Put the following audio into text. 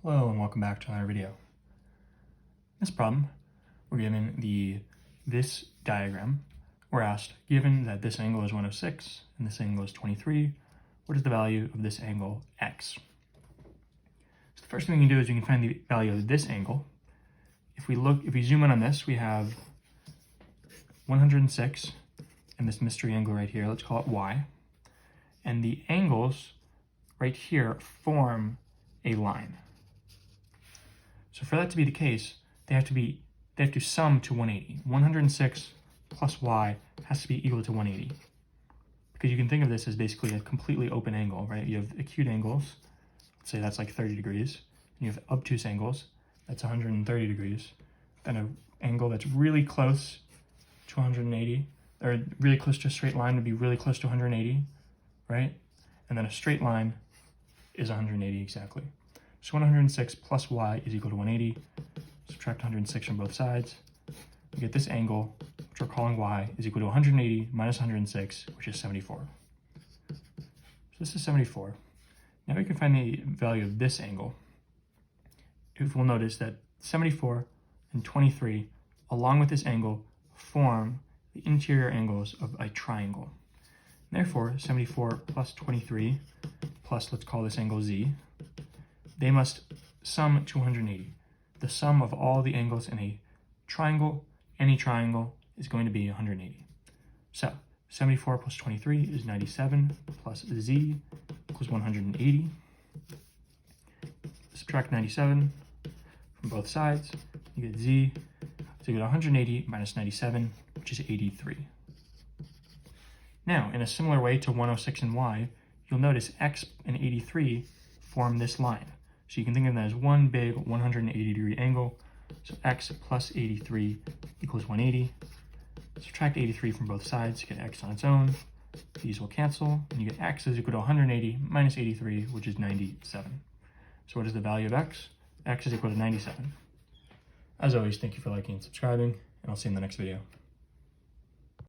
Hello and welcome back to another video. In this problem, we're given this diagram. We're asked, given that this angle is 106 and this angle is 23, what is the value of this angle x? So the first thing we can do is we can find the value of this angle. If we zoom in on this, we have 106 and this mystery angle right here, let's call it y. And the angles right here form a line. So for that to be the case, they have to sum to 180. 106 plus y has to be equal to 180. Because you can think of this as basically a completely open angle, right? You have acute angles, let's say that's like 30 degrees. And you have obtuse angles, that's 130 degrees. Then an angle that's really close to 180, or really close to a straight line would be really close to 180, right? And then a straight line is 180 exactly. So 106 plus y is equal to 180. Subtract 106 from both sides. You get this angle, which we're calling y, is equal to 180 minus 106, which is 74. So this is 74. Now we can find the value of this angle. If we'll notice that 74 and 23, along with this angle, form the interior angles of a triangle. Therefore, 74 plus 23 plus, let's call this angle z, they must sum to 180. The sum of all the angles in a triangle, any triangle, is going to be 180. So 74 plus 23 is 97 plus z equals 180. Subtract 97 from both sides, you get z is equal to 180 minus 97, which is 83. Now, in a similar way to 106 and y, you'll notice x and 83 form this line. So you can think of that as one big 180 degree angle. So x plus 83 equals 180. Subtract 83 from both sides to get x on its own. These will cancel, and you get x is equal to 180 minus 83, which is 97. So what is the value of x? X is equal to 97. As always, thank you for liking and subscribing, and I'll see you in the next video.